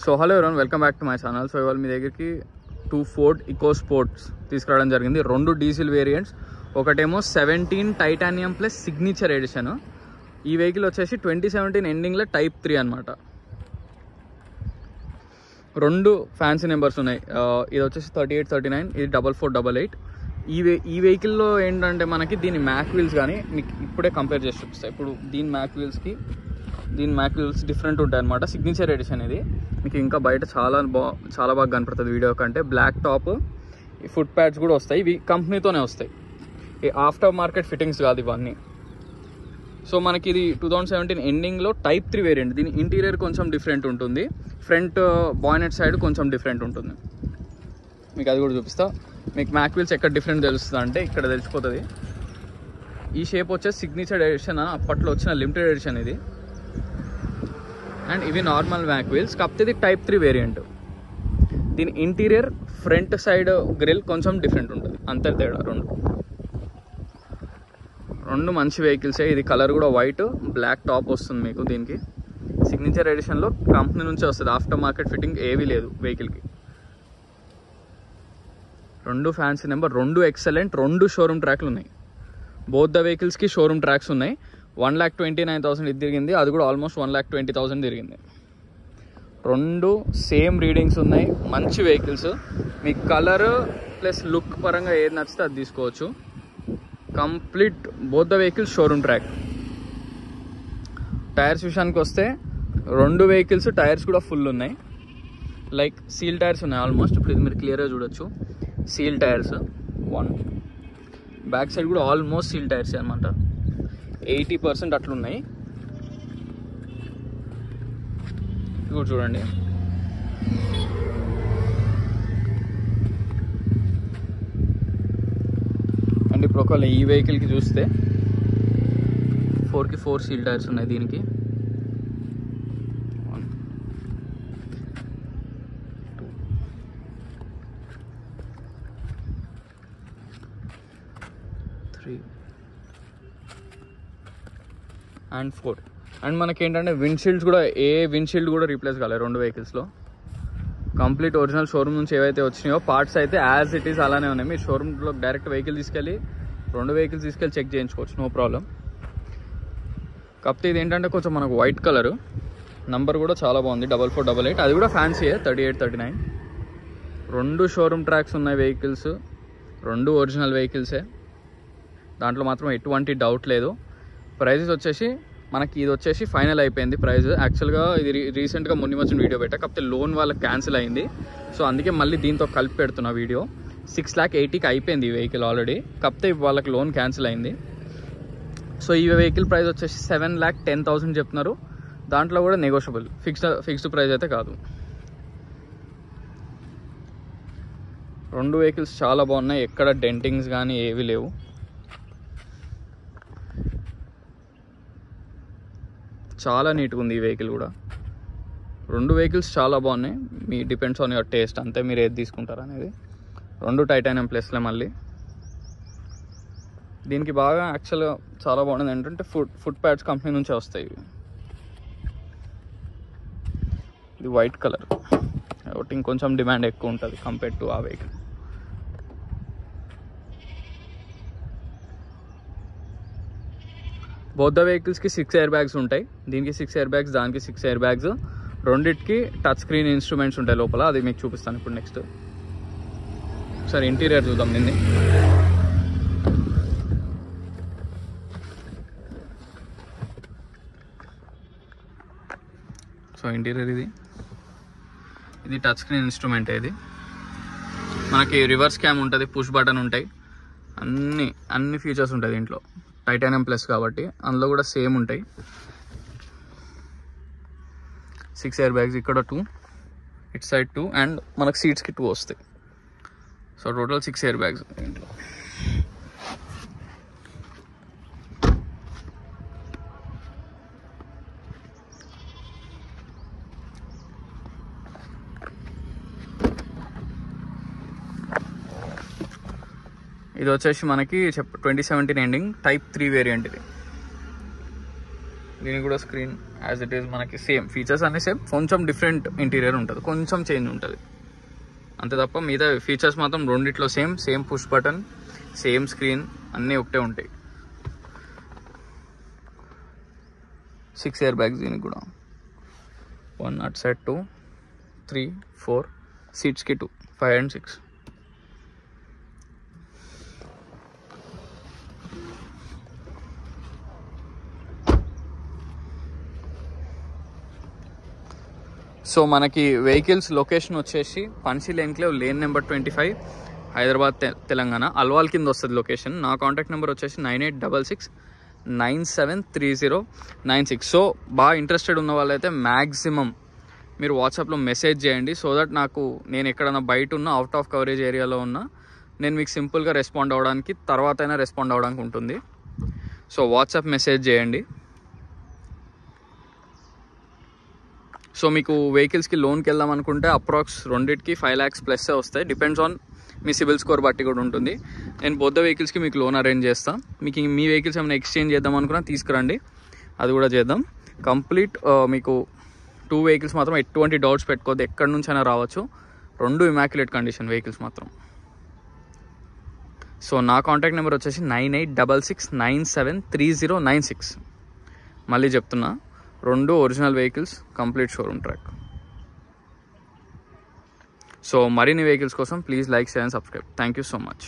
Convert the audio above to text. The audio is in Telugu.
సో హలో ఎవరైనా welcome back to my channel. So ఇవాళ మీ దగ్గరికి 2 ఫోర్డ్ ఇకో స్పోర్ట్స్ తీసుకురావడం జరిగింది. 2 డీజిల్ వేరియంట్స్. ఒకటేమో 17 టైటానియం ప్లస్ సిగ్నేచర్ ఎడిషన్. ఈ వెహికల్ వచ్చేసి 2017 ఎండింగ్లో టైప్ 3 అనమాట. 2 ఫ్యాన్సీ నెంబర్స్ ఉన్నాయి. ఇది వచ్చేసి 38, 39, ఇది 4488. ఈ వెహికల్లో ఏంటంటే మనకి దీని మ్యాక్ వీల్స్ కానీ మీకు ఇప్పుడే కంపేర్ చేసి చూపిస్తాయి. ఇప్పుడు దీని మ్యాక్ వీల్స్ డిఫరెంట్ ఉంటాయి అనమాట. సిగ్నేచర్ ఎడిషన్ ఇది మీకు ఇంకా బయట చాలా బాగా కనపడుతుంది వీడియో కంటే. బ్లాక్ టాప్, ఈ ఫుట్ ప్యాడ్స్ కూడా వస్తాయి. ఇవి కంపెనీతోనే వస్తాయి, ఈ ఆఫ్టర్ మార్కెట్ ఫిట్టింగ్స్ కాదు ఇవన్నీ. సో మనకి ఇది 2017 ఎండింగ్లో టైప్ 3 వేరియంట్. దీని ఇంటీరియర్ కొంచెం డిఫరెంట్ ఉంటుంది. ఫ్రంట్ బానెట్ సైడ్ కొంచెం డిఫరెంట్ ఉంటుంది. మీకు అది కూడా చూపిస్తా. మీకు మ్యాక్ వీల్స్ ఎక్కడ డిఫరెంట్ తెలుస్తుంది అంటే ఇక్కడ తెలిసిపోతుంది. ఈ షేప్ వచ్చేసి సిగ్నేచర్ ఎడిషన్, అప్పట్లో వచ్చిన లిమిటెడ్ ఎడిషన్ ఇది. అండ్ ఇవి నార్మల్ మ్యాక్ వీల్స్, కాకపోతే ఇది టైప్ 3 వేరియంట్. దీని ఇంటీరియర్ ఫ్రంట్ సైడ్ గ్రిల్ కొంచెం డిఫరెంట్ ఉంటుంది, అంతే తేడా. రెండు మంచి వెహికల్సే. ఇది కలర్ కూడా వైట్, బ్లాక్ టాప్ వస్తుంది మీకు. దీనికి సిగ్నేచర్ ఎడిషన్లో కంపెనీ నుంచే వస్తుంది, ఆఫ్టర్ మార్కెట్ ఫిట్టింగ్ ఏవీ లేదు వెహికల్కి. 2 ఫ్యాన్సీ నెంబర్, 2 ఎక్సలెంట్, 2 షోరూమ్ ట్రాక్లు ఉన్నాయి. బోత్ ద వెహికల్స్కి షోరూమ్ ట్రాక్స్ ఉన్నాయి. 1,29,000 ఇది తిరిగింది, అది కూడా ఆల్మోస్ట్ 1,20,000 తిరిగింది. 2 సేమ్ రీడింగ్స్ ఉన్నాయి. మంచి వెహికల్స్. మీకు కలర్ ప్లస్ లుక్ పరంగా ఏది నచ్చితే అది తీసుకోవచ్చు. Complete both the vehicles showroom track. Tyres విషయానికి వస్తే 2 వెహికల్స్ టైర్స్ కూడా ఫుల్ ఉన్నాయి. లైక్ సీల్ టైర్స్ ఉన్నాయి ఆల్మోస్ట్. ఇప్పుడు ఇది మీరు క్లియర్గా చూడొచ్చు, సీల్ టైర్స్. 1 బ్యాక్ సైడ్ కూడా ఆల్మోస్ట్ సీల్ టైర్స్ అనమాట. 80% అట్లున్నాయి. ఇప్పుడు చూడండి, అండ్ ఇప్పుడు ఒకవేళ ఈ వెహికల్కి చూస్తే 4కి 4 సీల్ టైర్స్ ఉన్నాయి. దీనికి 1, 2, 3 అండ్ 4. అండ్ మనకి ఏంటంటే విండ్షీల్డ్స్ కూడా, విండ్షీల్డ్ కూడా రీప్లేస్ కాలేదు 2 వెహికల్స్లో. కంప్లీట్ ఒరిజినల్ షోరూమ్ నుంచి ఏవైతే వచ్చినాయో పార్ట్స్ అయితే యాజ్ ఇట్ ఈస్ అలానే ఉన్నాయి. మీరు షోరూమ్లో డైరెక్ట్ వెహికల్ తీసుకెళ్ళి 2 వెహికల్స్ తీసుకెళ్ళి చెక్ చేయించుకోవచ్చు, నో ప్రాబ్లం. కాకపోతే ఇది ఏంటంటే కొంచెం మనకు వైట్ కలరు. నంబర్ కూడా చాలా బాగుంది, 4488. అది కూడా ఫ్యాన్సీయే, 38, 39. 2 షోరూమ్ ట్రాక్స్ ఉన్నాయి వెహికల్స్, 2 ఒరిజినల్ వెహికల్సే. దాంట్లో మాత్రం ఎటువంటి డౌట్ లేదు. ప్రైజెస్ వచ్చేసి మనకి ఇది వచ్చేసి ఫైనల్ అయిపోయింది ప్రైస్. యాక్చువల్గా ఇది రీసెంట్గా మొన్న వచ్చిన వీడియో పెట్టా, కాకపోతే లోన్ వాళ్ళకి క్యాన్సిల్ అయింది. సో అందుకే మళ్ళీ దీంతో కలిపి పెడుతున్న వీడియో. 6,80,000కి అయిపోయింది ఈ వెహికల్ ఆల్రెడీ, కాకపోతే వాళ్ళకి లోన్ క్యాన్సిల్ అయింది. సో ఈ వెహికల్ ప్రైస్ వచ్చేసి 7,10,000 చెప్తున్నారు. దాంట్లో కూడా నెగోషియబుల్, ఫిక్స్డ్ ప్రైస్ అయితే కాదు. 2 వెహికల్స్ చాలా బాగున్నాయి, ఎక్కడ డెంటింగ్స్ కానీ ఏవి లేవు. చాలా నీట్గా ఉంది ఈ వెహికల్ కూడా. 2 వెహికల్స్ చాలా బాగున్నాయి. మీ డిపెండ్స్ ఆన్ యువర్ టేస్ట్, అంతే మీరు ఏది తీసుకుంటారు అనేది. 2 టైటానియం ప్లస్లే. మళ్ళీ దీనికి బాగా యాక్చువల్గా చాలా బాగుంది ఏంటంటే ఫుట్ ప్యాడ్స్ కంపెనీ నుంచే వస్తాయి. ఇది వైట్ కలర్ కాబట్టి ఇంకొంచెం డిమాండ్ ఎక్కువ ఉంటుంది కంపేర్ టు ఆ వెహికల్. బోత్ ద వెహికల్స్కి 6 ఎయిర్ బ్యాగ్స్ ఉంటాయి. దీనికి 6 ఎయిర్ బ్యాగ్స్, దానికి 6 ఎయిర్ బ్యాగ్స్. రెండిటికి టచ్ స్క్రీన్ ఇన్స్ట్రుమెంట్స్ ఉంటాయి లోపల, అది మీకు చూపిస్తాను ఇప్పుడు నెక్స్ట్. సరే ఇంటీరియర్ చూద్దాం దీన్ని. సో ఇంటీరియర్ ఇది టచ్ స్క్రీన్ ఇన్స్ట్రుమెంట్. ఇది మనకి రివర్స్ క్యామ్ ఉంటుంది, పుష్ బటన్ ఉంటాయి, అన్ని ఫీచర్స్ ఉంటాయి దీంట్లో. టైటానియం ప్లస్ కాబట్టి అందులో కూడా సేమ్ ఉంటాయి. 6 ఎయిర్ బ్యాగ్స్, ఇక్కడ 2, ఇట్ సైడ్ 2, అండ్ మనకు సీట్స్కి 2 వస్తాయి. సో టోటల్ 6 ఎయిర్ బ్యాగ్స్ దీంట్లో. ఇది వచ్చేసి మనకి 2017 ఎండింగ్ టైప్ 3 వేరియంట్. ఇది దీనికి కూడా స్క్రీన్ యాజ్ ఇట్ ఈస్ మనకి సేమ్ ఫీచర్స్ అన్నీ సేమ్, కొంచెం డిఫరెంట్ ఇంటీరియర్ ఉంటుంది, కొంచెం చేంజ్ ఉంటుంది అంతే తప్ప మిగతా ఫీచర్స్ మాత్రం రెండిట్లో same push button, same screen అన్నీ ఒకటే ఉంటాయి. 6 ఎయిర్ బ్యాగ్స్ దీనికి కూడా, 1 అట్ సైడ్ 2, 3, 4 సీట్స్కి 2, 5 and 6. సో మనకి వెహికల్స్ లొకేషన్ వచ్చేసి Panchsheel enclave lane number 25, Hyderabad Telangana. Alwal కింద వస్తుంది లొకేషన్. నా కాంటాక్ట్ నెంబర్ వచ్చేసి 9866973096. సో బాగా ఇంట్రెస్టెడ్ ఉన్న వాళ్ళైతే మ్యాక్సిమం మీరు వాట్సాప్లో మెసేజ్ చేయండి, సో దట్ నాకు నేను ఎక్కడన్నా బయట ఉన్నా, అవుట్ ఆఫ్ కవరేజ్ ఏరియాలో ఉన్నా, నేను మీకు సింపుల్గా రెస్పాండ్ అవ్వడానికి, తర్వాత అయినా రెస్పాండ్ అవ్వడానికి ఉంటుంది. సో వాట్సాప్ మెసేజ్ చేయండి. సో మీకు వెహికల్స్కి లోన్కి వెళ్దాం అనుకుంటే అప్రాక్స్ రెండింటికి 5 lakhs ప్లస్ వస్తాయి. Depends on me CIBIL score బట్టి కూడా ఉంటుంది. నేను బొద్ద వెహికల్స్కి మీకు లోన్ అరేంజ్ చేస్తాను. మీకు మీ వెహికల్స్ ఏమైనా ఎక్స్చేంజ్ చేద్దాం అనుకున్నా తీసుకురండి, అది కూడా చేద్దాం. కంప్లీట్ మీకు 2 vehicles మాత్రం ఎటువంటి డౌట్స్ పెట్టుకోవద్దు, ఎక్కడి నుంచి అయినా రావచ్చు. 2 ఇమాక్యులేట్ కండిషన్ వెహికల్స్ మాత్రం. సో నా కాంటాక్ట్ నెంబర్ వచ్చేసి 9866973096. మళ్ళీ చెప్తున్నా, 2 original vehicles, complete showroom track. So మరిన్ని వెహికల్స్ కోసం please like, share and subscribe. Thank you so much.